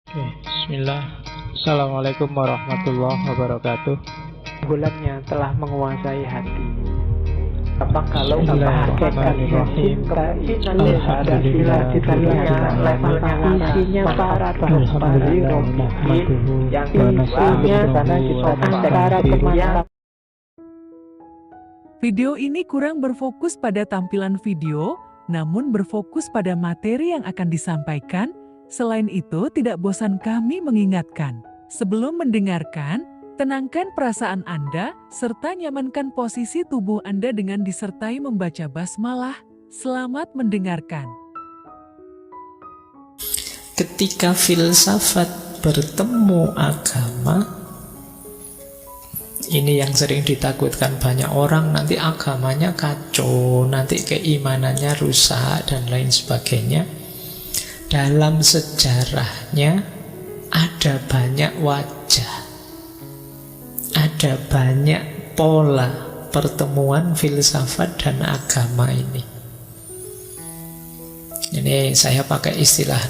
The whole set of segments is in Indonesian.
Oke, bismillah. Assalamualaikum warahmatullahi wabarakatuh. Bulannya telah menguasai hati. Apa kalau Bismillahirrahmanirrahim. Alhamdulillah kita lihat levelnya isinya para yang isinya antara kemana. Video ini kurang berfokus pada tampilan video, namun berfokus pada materi yang akan disampaikan. Selain itu, tidak bosan kami mengingatkan, sebelum mendengarkan, tenangkan perasaan Anda, serta nyamankan posisi tubuh Anda dengan disertai membaca basmalah. Selamat mendengarkan. Ketika filsafat bertemu agama, ini yang sering ditakutkan banyak orang, nanti agamanya kacau, nanti keimanannya rusak, dan lain sebagainya. Dalam sejarahnya ada banyak wajah, ada banyak pola pertemuan filsafat dan agama ini. Ini saya pakai istilah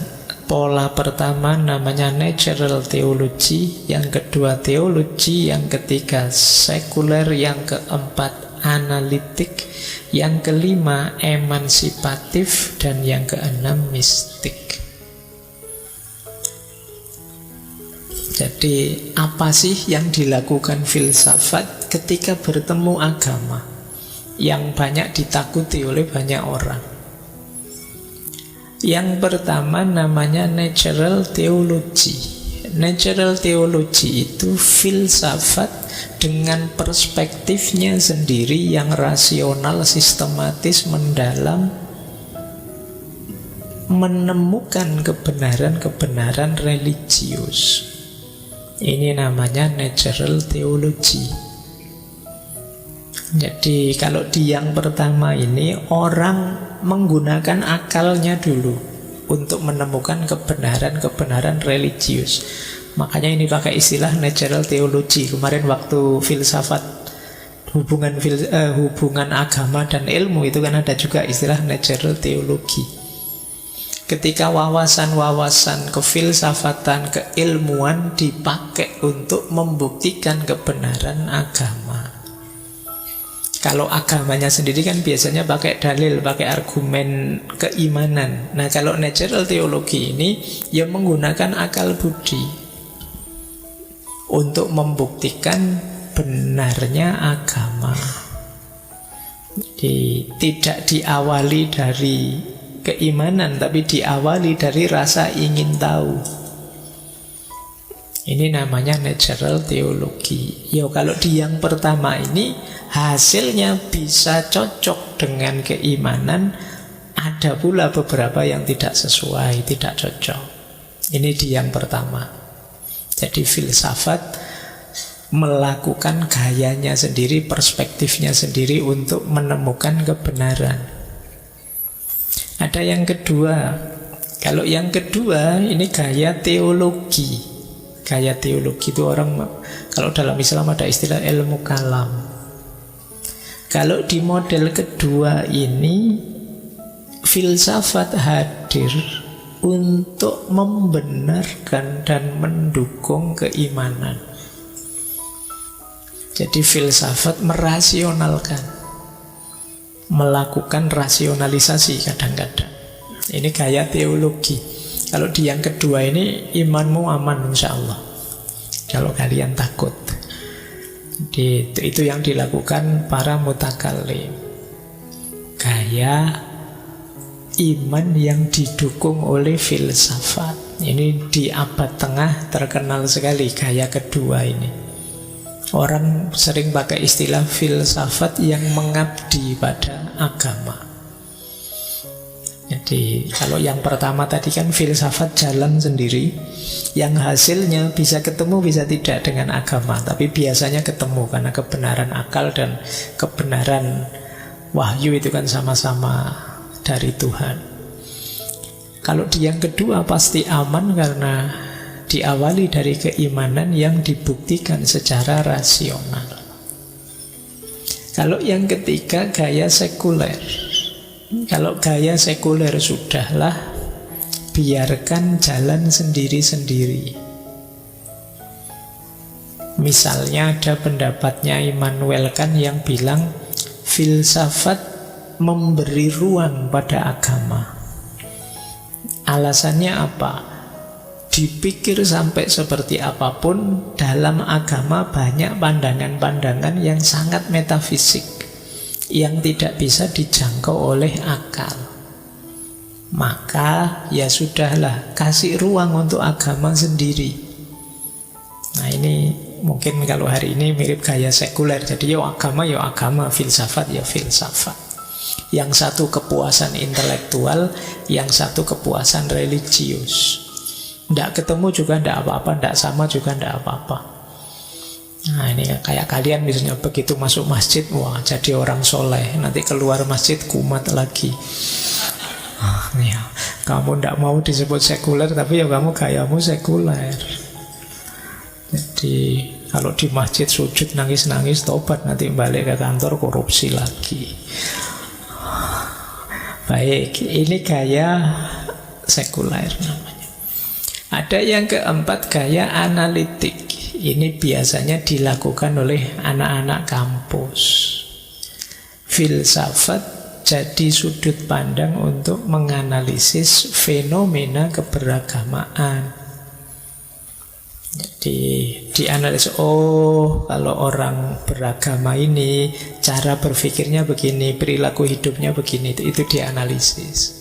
pola pertama namanya natural theology, yang kedua teologi, yang ketiga sekuler, yang keempat analitik, yang kelima emansipatif, dan yang keenam mistik. Jadi apa sih yang dilakukan filsafat ketika bertemu agama yang banyak ditakuti oleh banyak orang? Yang pertama namanya natural theology. Natural theology itu filsafat dengan perspektifnya sendiri yang rasional, sistematis, mendalam, menemukan kebenaran-kebenaran religius. Ini namanya natural theology. Jadi kalau di yang pertama ini orang menggunakan akalnya dulu untuk menemukan kebenaran-kebenaran religius. Makanya ini pakai istilah natural theology. Kemarin waktu filsafat hubungan agama dan ilmu itu kan ada juga istilah natural theology. Ketika wawasan-wawasan kefilsafatan, keilmuan dipakai untuk membuktikan kebenaran agama. Kalau agamanya sendiri kan biasanya pakai dalil, pakai argumen keimanan. Nah kalau natural theology ini ya menggunakan akal budi untuk membuktikan benarnya agama. Jadi tidak diawali dari keimanan, tapi diawali dari rasa ingin tahu. Ini namanya natural theology. Ya kalau di yang pertama ini hasilnya bisa cocok dengan keimanan, ada pula beberapa yang tidak sesuai, tidak cocok. Ini di yang pertama. Jadi filsafat melakukan gayanya sendiri, perspektifnya sendiri untuk menemukan kebenaran. Ada yang kedua. Kalau yang kedua ini gaya teologi. Gaya teologi itu orang, kalau dalam Islam ada istilah ilmu kalam. Kalau di model kedua ini filsafat hadir untuk membenarkan dan mendukung keimanan. Jadi filsafat merasionalkan, melakukan rasionalisasi kadang-kadang. Ini gaya teologi. Kalau di yang kedua ini imanmu aman insya Allah, kalau kalian takut. Jadi itu yang dilakukan para mutakallim. Gaya iman yang didukung oleh filsafat. Ini di abad tengah terkenal sekali gaya kedua ini. Orang sering pakai istilah filsafat yang mengabdi pada agama. Jadi kalau yang pertama tadi kan filsafat jalan sendiri, yang hasilnya bisa ketemu bisa tidak dengan agama, tapi biasanya ketemu karena kebenaran akal dan kebenaran wahyu itu kan sama-sama dari Tuhan. Kalau di yang kedua pasti aman karena diawali dari keimanan yang dibuktikan secara rasional. Kalau yang ketiga gaya sekuler. Kalau gaya sekuler sudahlah biarkan jalan sendiri-sendiri. Misalnya ada pendapatnya Immanuel Kant yang bilang filsafat memberi ruang pada agama. Alasannya apa? Dipikir sampai seperti apapun, dalam agama banyak pandangan-pandangan yang sangat metafisik, yang tidak bisa dijangkau oleh akal. Maka ya sudahlah, kasih ruang untuk agama sendiri. Nah ini mungkin kalau hari ini mirip gaya sekuler. Jadi ya agama, filsafat ya filsafat. Yang satu kepuasan intelektual, yang satu kepuasan religius. Tidak ketemu juga tidak apa-apa, tidak sama juga tidak apa-apa. Nah ini kayak kalian misalnya begitu masuk masjid, wah jadi orang soleh. Nanti keluar masjid kumat lagi. Ya, kamu tidak mau disebut sekuler, tapi ya kamu gayamu sekuler. Jadi kalau di masjid sujud nangis-nangis, tobat, nanti balik ke kantor korupsi lagi. Baik, ini gaya sekuler namanya. Ada yang keempat, gaya analitik. Ini biasanya dilakukan oleh anak-anak kampus. Filsafat jadi sudut pandang untuk menganalisis fenomena keberagamaan. Jadi dianalisis, oh kalau orang beragama ini cara berpikirnya begini, perilaku hidupnya begini, itu dianalisis.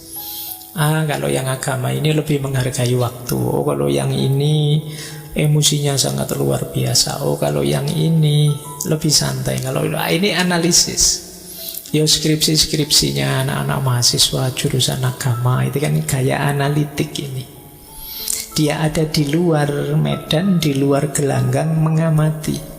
Kalau yang agama ini lebih menghargai waktu. Oh kalau yang ini emosinya sangat luar biasa. Oh kalau yang ini lebih santai. Kalau ini analisis. Ya skripsi-skripsinya anak-anak mahasiswa jurusan agama itu kan gaya analitik ini. Dia ada di luar medan, di luar gelanggang, mengamati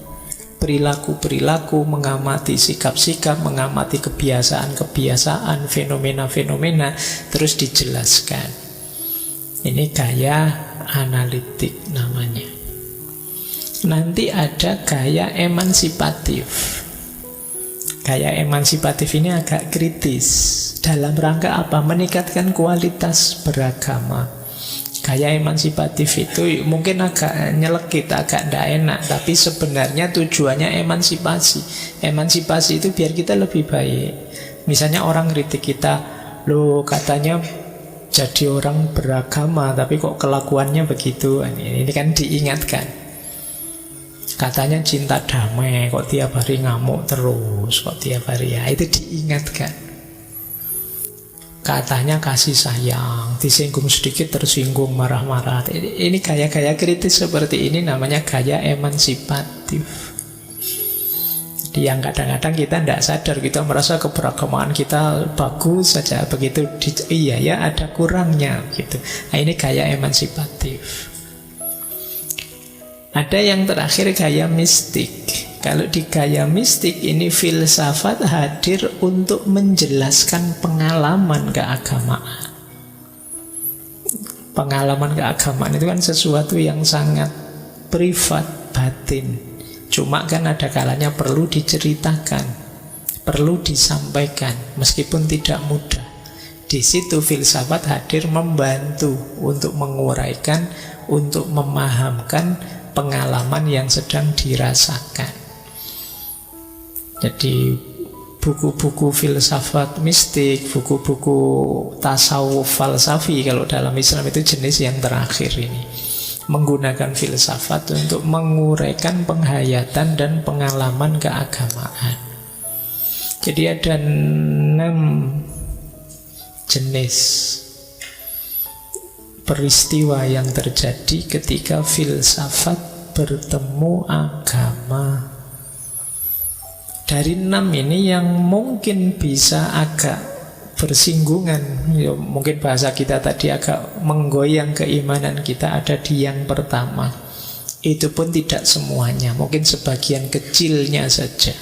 perilaku-perilaku, mengamati sikap-sikap, mengamati kebiasaan-kebiasaan, fenomena-fenomena, terus dijelaskan. Ini gaya analitik namanya. Nanti ada gaya emansipatif. Gaya emansipatif ini agak kritis. Dalam rangka apa? Meningkatkan kualitas beragama. Gaya emansipatif itu mungkin agak nyelekit, agak tidak enak, tapi sebenarnya tujuannya emansipasi. Emansipasi itu biar kita lebih baik. Misalnya orang kritik kita, loh katanya jadi orang beragama tapi kok kelakuannya begitu. Ini kan diingatkan. Katanya cinta damai, kok tiap hari ngamuk terus, kok tiap hari, ya itu diingatkan. Katanya kasih sayang, disinggung sedikit tersinggung, marah-marah. Ini gaya-gaya kritis seperti ini namanya gaya emansipatif. Yang kadang-kadang kita tidak sadar, kita merasa keberagamaan kita bagus saja, begitu iya ya ada kurangnya gitu. Nah, ini gaya emansipatif. Ada yang terakhir gaya mistik. Kalau di gaya mistik ini filsafat hadir untuk menjelaskan pengalaman keagamaan. Pengalaman keagamaan itu kan sesuatu yang sangat privat, batin. Cuma kan ada kalanya perlu diceritakan, perlu disampaikan, meskipun tidak mudah. Di situ filsafat hadir membantu untuk menguraikan, untuk memahamkan pengalaman yang sedang dirasakan. Jadi buku-buku filsafat mistik, buku-buku tasawuf falsafi kalau dalam Islam itu jenis yang terakhir ini, menggunakan filsafat untuk menguraikan penghayatan dan pengalaman keagamaan. Jadi ada 6 jenis peristiwa yang terjadi ketika filsafat bertemu agama. Dari 6 ini yang mungkin bisa agak bersinggungan, ya, mungkin bahasa kita tadi agak menggoyang keimanan kita, ada di yang pertama. Itu pun tidak semuanya, mungkin sebagian kecilnya saja.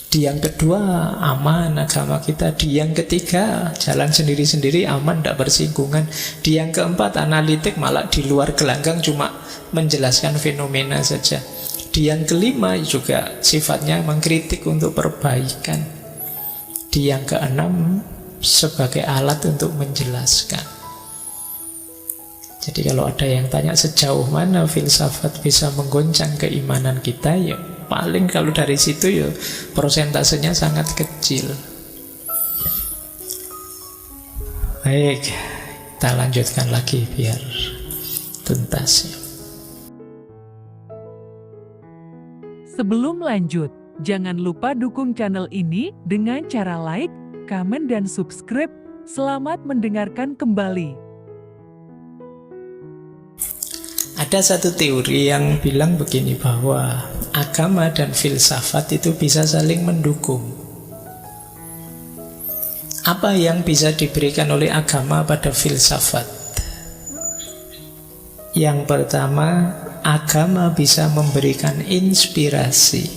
Di yang kedua aman agama kita. Di yang ketiga jalan sendiri-sendiri, aman, tidak bersinggungan. Di yang keempat analitik, malah di luar gelanggang, cuma menjelaskan fenomena saja. Di yang kelima juga sifatnya mengkritik untuk perbaikan. Di yang keenam sebagai alat untuk menjelaskan. Jadi kalau ada yang tanya sejauh mana filsafat bisa menggoncang keimanan kita, ya paling kalau dari situ ya persentasenya sangat kecil. Baik, kita lanjutkan lagi biar tuntas ya. Sebelum lanjut, jangan lupa dukung channel ini dengan cara like, komen, dan subscribe. Selamat mendengarkan kembali. Ada satu teori yang bilang begini, bahwa agama dan filsafat itu bisa saling mendukung. Apa yang bisa diberikan oleh agama pada filsafat? Yang pertama, agama bisa memberikan inspirasi,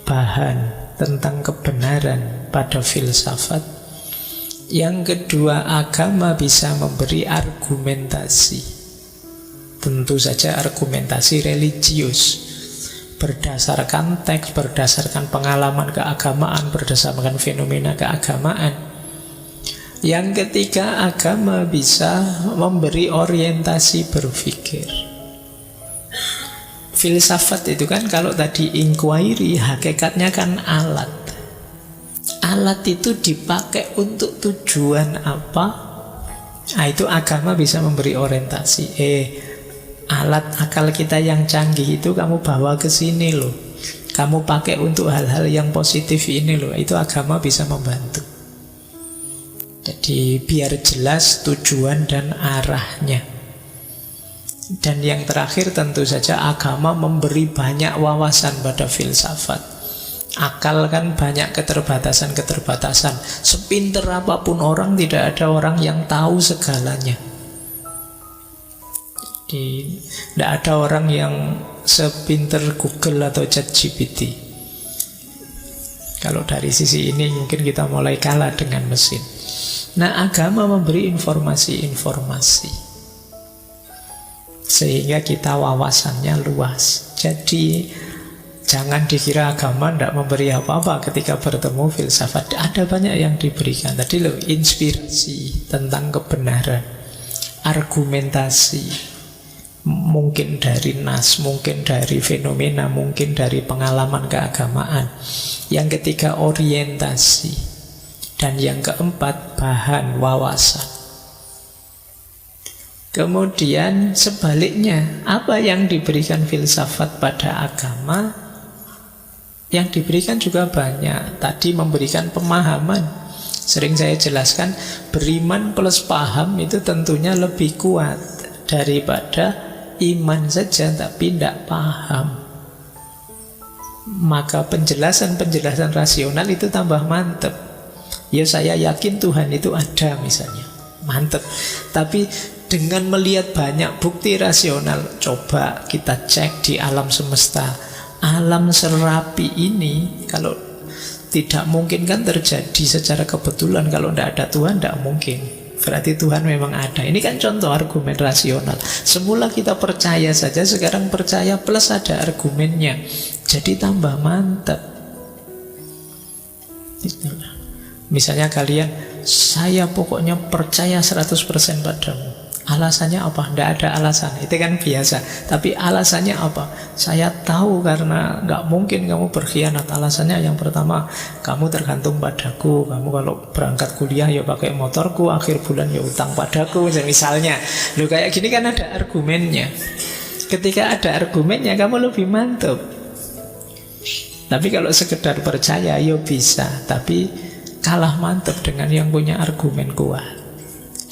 bahan tentang kebenaran pada filsafat. Yang kedua, agama bisa memberi argumentasi. Tentu saja argumentasi religius, berdasarkan teks, berdasarkan pengalaman keagamaan, berdasarkan fenomena keagamaan. Yang ketiga, agama bisa memberi orientasi berpikir. Filsafat itu kan kalau tadi inquiry, hakikatnya kan alat. Alat itu dipakai untuk tujuan apa? Nah, itu agama bisa memberi orientasi. Alat akal kita yang canggih itu kamu bawa ke sini loh. Kamu pakai untuk hal-hal yang positif ini loh. Itu agama bisa membantu. Jadi biar jelas tujuan dan arahnya. Dan yang terakhir tentu saja agama memberi banyak wawasan pada filsafat. Akal kan banyak keterbatasan-keterbatasan. Sepinter apapun orang, tidak ada orang yang tahu segalanya. Tidak ada orang yang sepinter Google atau ChatGPT. Kalau dari sisi ini mungkin kita mulai kalah dengan mesin. Nah, agama memberi informasi-informasi sehingga kita wawasannya luas. Jadi jangan dikira agama tidak memberi apa-apa ketika bertemu filsafat. Ada banyak yang diberikan. Tadi loh, inspirasi tentang kebenaran, argumentasi, mungkin dari nas, mungkin dari fenomena, mungkin dari pengalaman keagamaan. Yang ketiga, orientasi. Dan yang keempat, bahan wawasan. Kemudian sebaliknya, apa yang diberikan filsafat pada agama? Yang diberikan juga banyak. Tadi memberikan pemahaman. Sering saya jelaskan, beriman plus paham itu tentunya lebih kuat daripada iman saja tapi tidak paham. Maka penjelasan-penjelasan rasional itu tambah mantep. Ya saya yakin Tuhan itu ada misalnya, mantep. Tapi dengan melihat banyak bukti rasional, coba kita cek di alam semesta. Alam serapi ini kalau tidak mungkin kan terjadi secara kebetulan. Kalau tidak ada Tuhan tidak mungkin. Berarti Tuhan memang ada. Ini kan contoh argumen rasional. Semula kita percaya saja, sekarang percaya plus ada argumennya. Jadi tambah mantap. Misalnya kalian, saya pokoknya percaya 100% padamu. Alasannya apa? Tidak ada alasan. Itu kan biasa. Tapi alasannya apa? Saya tahu karena nggak mungkin kamu berkhianat. Alasannya yang pertama, kamu tergantung padaku. Kamu kalau berangkat kuliah ya pakai motorku, akhir bulan ya utang padaku. Misalnya, loh kayak gini kan ada argumennya. Ketika ada argumennya, kamu lebih mantap. Tapi kalau sekedar percaya, ya bisa. Tapi kalah mantap dengan yang punya argumen kuat.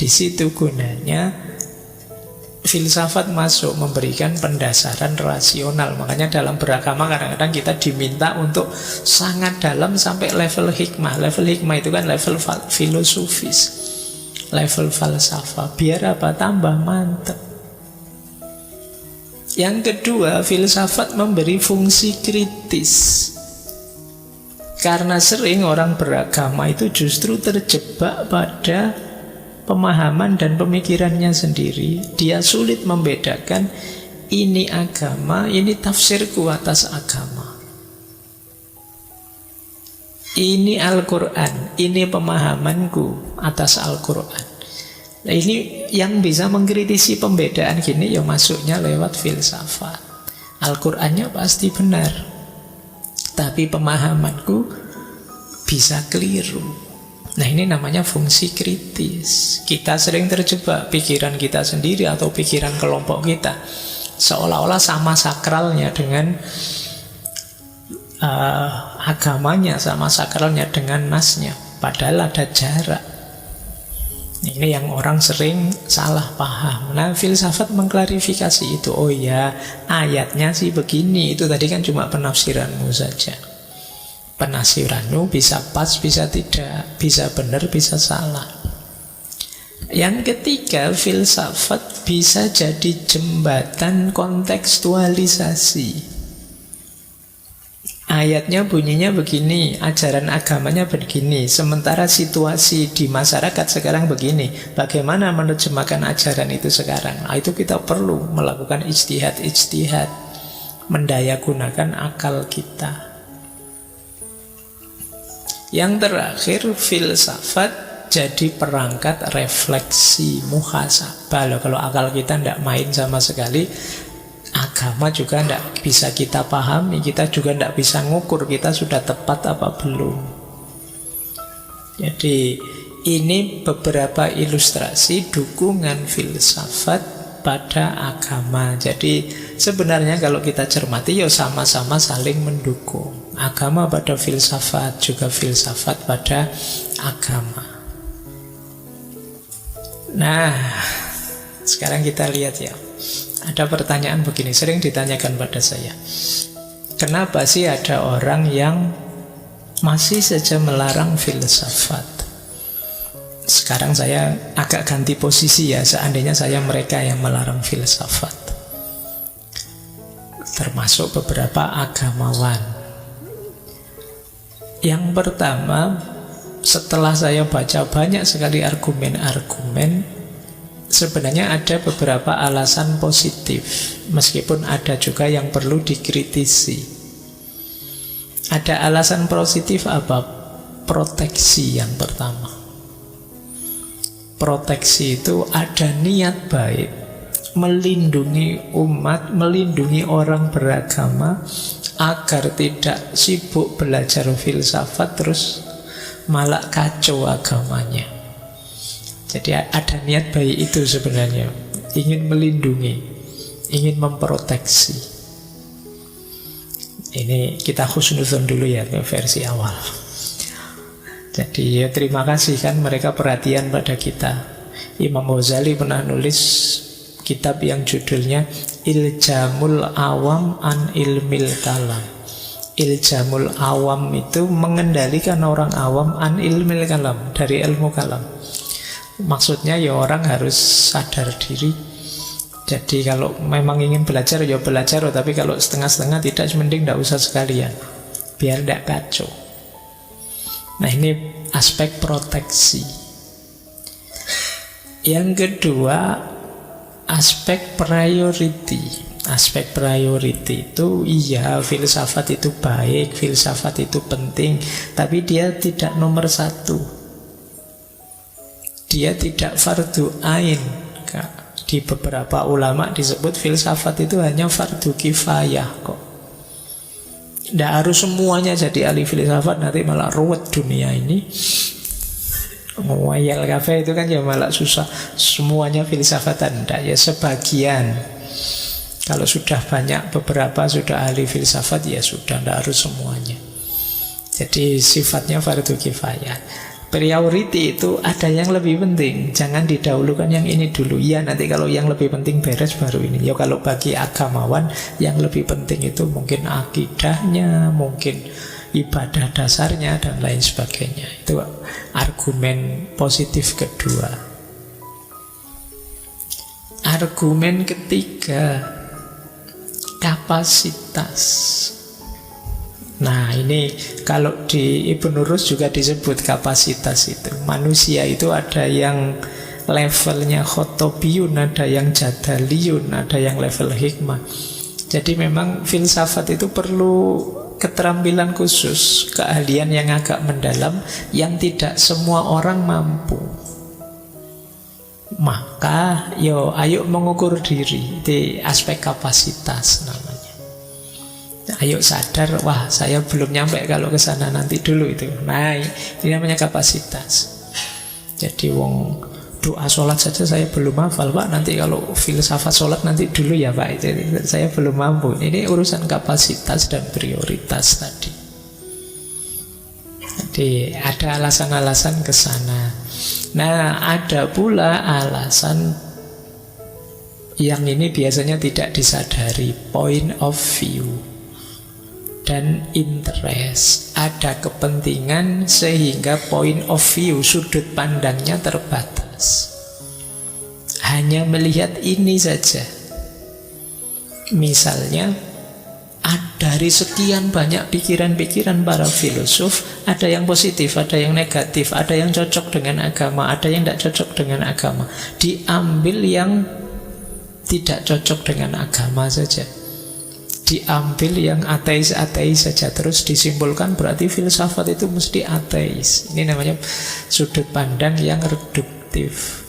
Di situ gunanya filsafat masuk, memberikan pendasaran rasional. Makanya dalam beragama kadang-kadang kita diminta untuk sangat dalam sampai level hikmah. Level hikmah itu kan level filosofis, level falsafah. Biar apa? Tambah mantap. Yang kedua, filsafat memberi fungsi kritis. Karena sering orang beragama itu justru terjebak pada pemahaman dan pemikirannya sendiri. Dia sulit membedakan ini agama, ini tafsirku atas agama. Ini Al-Quran, ini pemahamanku atas Al-Quran. Nah, ini yang bisa mengkritisi pembedaan gini ya masuknya lewat filsafat. Al-Qur'annya pasti benar, tapi pemahamanku bisa keliru. Nah, ini namanya fungsi kritis. Kita sering terjebak pikiran kita sendiri atau pikiran kelompok kita seolah-olah sama sakralnya dengan agamanya, sama sakralnya dengan nasnya, padahal ada jarak. Ini yang orang sering salah paham. Nah, filsafat mengklarifikasi itu. Oh ya, ayatnya sih begini. Itu tadi kan cuma penafsiranmu saja. Penafsiranmu bisa pas, bisa tidak, bisa benar, bisa salah. Yang ketiga, filsafat bisa jadi jembatan kontekstualisasi. Ayatnya bunyinya begini, ajaran agamanya begini, sementara situasi di masyarakat sekarang begini. Bagaimana menerjemahkan ajaran itu sekarang? Nah, itu kita perlu melakukan ijtihad, mendayagunakan akal kita. Yang terakhir, filsafat jadi perangkat refleksi muhasabah. Loh, kalau akal kita tidak main sama sekali, agama juga tidak bisa kita pahami. Kita juga tidak bisa ngukur kita sudah tepat apa belum. Jadi ini beberapa ilustrasi dukungan filsafat pada agama. Jadi sebenarnya kalau kita cermati ya sama-sama saling mendukung. Agama pada filsafat, juga filsafat pada agama. Nah, sekarang kita lihat ya. Ada pertanyaan begini, sering ditanyakan pada saya. Kenapa sih ada orang yang masih saja melarang filsafat? Sekarang saya agak ganti posisi ya, seandainya saya mereka yang melarang filsafat. Termasuk beberapa agamawan. Yang pertama, setelah saya baca banyak sekali argumen-argumen, sebenarnya ada beberapa alasan positif, meskipun ada juga yang perlu dikritisi. Ada alasan positif apa? Proteksi yang pertama. Proteksi itu ada niat baik, melindungi umat, melindungi orang beragama, agar tidak sibuk belajar filsafat terus malah kacau agamanya. Jadi ada niat baik itu sebenarnya, ingin melindungi, ingin memproteksi. Ini kita husnuzon dulu ya, versi awal. Jadi ya terima kasih kan mereka perhatian pada kita. Imam Ghazali pernah nulis kitab yang judulnya Iljamul Awam an Ilmil Kalam. Iljamul Awam itu mengendalikan orang awam an Ilmil Kalam, dari ilmu kalam. Maksudnya ya orang harus sadar diri. Jadi kalau memang ingin belajar ya belajar, tapi kalau setengah-setengah tidak, mending tidak usah sekalian, biar tidak kacau. Nah, ini aspek proteksi. Yang kedua, aspek priority. Aspek priority itu iya, filsafat itu baik, filsafat itu penting, tapi dia tidak nomor satu. Dia tidak fardu ain. Di beberapa ulama disebut filsafat itu hanya fardu kifayah kok. Tidak harus semuanya jadi ahli filsafat, nanti malah ruwet dunia ini. Ngwayal kafe itu kan ya malah susah. Semuanya filsafatan, tidak ya sebagian. Kalau sudah banyak, beberapa sudah ahli filsafat, ya sudah, tidak harus semuanya. Jadi sifatnya fardu kifayah. Priority itu ada yang lebih penting, jangan didahulukan yang ini dulu. Ya nanti kalau yang lebih penting beres baru ini. Ya kalau bagi agamawan yang lebih penting itu mungkin akidahnya, mungkin ibadah dasarnya dan lain sebagainya. Itu argumen positif kedua. Argumen ketiga, kapasitas. Nah ini kalau di Ibnu Rus juga disebut kapasitas itu. Manusia itu ada yang levelnya khotobiyun, ada yang jadaliyun, ada yang level hikmah. Jadi memang filsafat itu perlu keterampilan khusus, keahlian yang agak mendalam, yang tidak semua orang mampu. Maka yo ayo mengukur diri di aspek kapasitas namanya. Ayo sadar, wah saya belum nyampe kalau ke sana, nanti dulu itu. Nah, ini namanya kapasitas. Jadi wong doa sholat saja saya belum hafal, Pak. Nanti kalau filsafat sholat nanti dulu ya, Pak. Jadi saya belum mampu. Ini urusan kapasitas dan prioritas tadi. Jadi ada alasan-alasan ke sana. Nah, ada pula alasan yang ini biasanya tidak disadari, point of view dan interest. Ada kepentingan sehingga point of view, sudut pandangnya terbatas. Hanya melihat ini saja. Misalnya, dari sekian banyak pikiran-pikiran para filosof, ada yang positif, ada yang negatif, ada yang cocok dengan agama, ada yang tidak cocok dengan agama. Diambil yang tidak cocok dengan agama saja, diambil yang ateis-ateis saja, terus disimpulkan berarti filsafat itu mesti ateis. Ini namanya sudut pandang yang reduktif.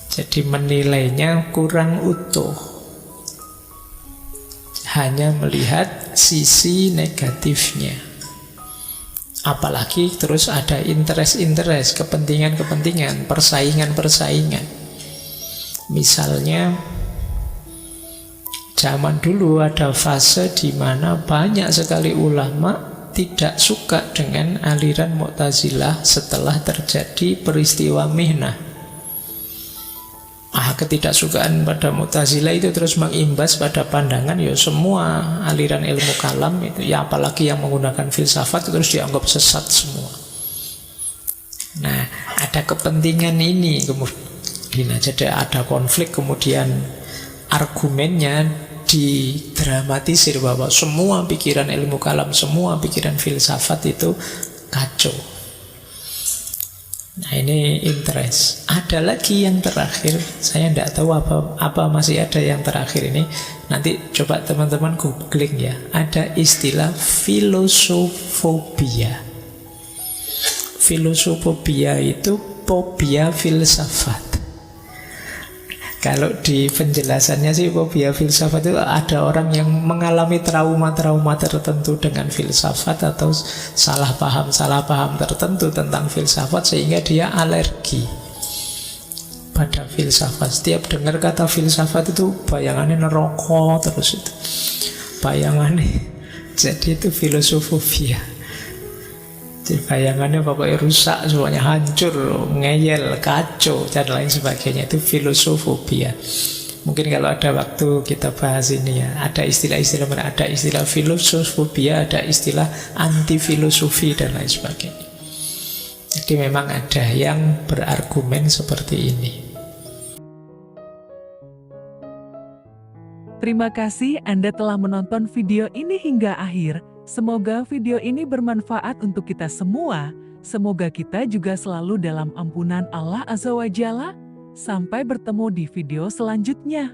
Jadi menilainya kurang utuh, hanya melihat sisi negatifnya. Apalagi terus ada interest-interest, kepentingan-kepentingan, persaingan-persaingan. Misalnya zaman dulu ada fase di mana banyak sekali ulama tidak suka dengan aliran Mu'tazilah setelah terjadi peristiwa Mihnah. Ketidaksukaan pada Mu'tazilah itu terus mengimbas pada pandangan ya semua aliran ilmu kalam itu, ya apalagi yang menggunakan filsafat itu terus dianggap sesat semua. Nah, ada kepentingan ini kemudian jadi ada konflik, kemudian argumennya didramatisir bahwa semua pikiran ilmu kalam, semua pikiran filsafat itu kacau. Nah, ini interest. Ada lagi yang terakhir, saya tidak tahu apa masih ada yang terakhir ini. Nanti coba teman-teman googling ya. Ada istilah filosofobia. Filosofobia itu fobia filsafat. Kalau di penjelasannya sih fobia filsafat itu ada orang yang mengalami trauma-trauma tertentu dengan filsafat atau salah paham tertentu tentang filsafat sehingga dia alergi pada filsafat. Setiap dengar kata filsafat itu bayangannya neraka terus itu. Bayangannya. Jadi itu filosofobia. Jadi bayangannya pokoknya rusak, semuanya hancur, ngeyel, kacau, dan lain sebagainya. Itu filosofobia. Mungkin kalau ada waktu kita bahas ini ya. Ada istilah-istilah, ada istilah filosofobia, ada istilah anti filosofi dan lain sebagainya. Jadi memang ada yang berargumen seperti ini. Terima kasih Anda telah menonton video ini hingga akhir. Semoga video ini bermanfaat untuk kita semua. Semoga kita juga selalu dalam ampunan Allah Azza wa Jalla. Sampai bertemu di video selanjutnya.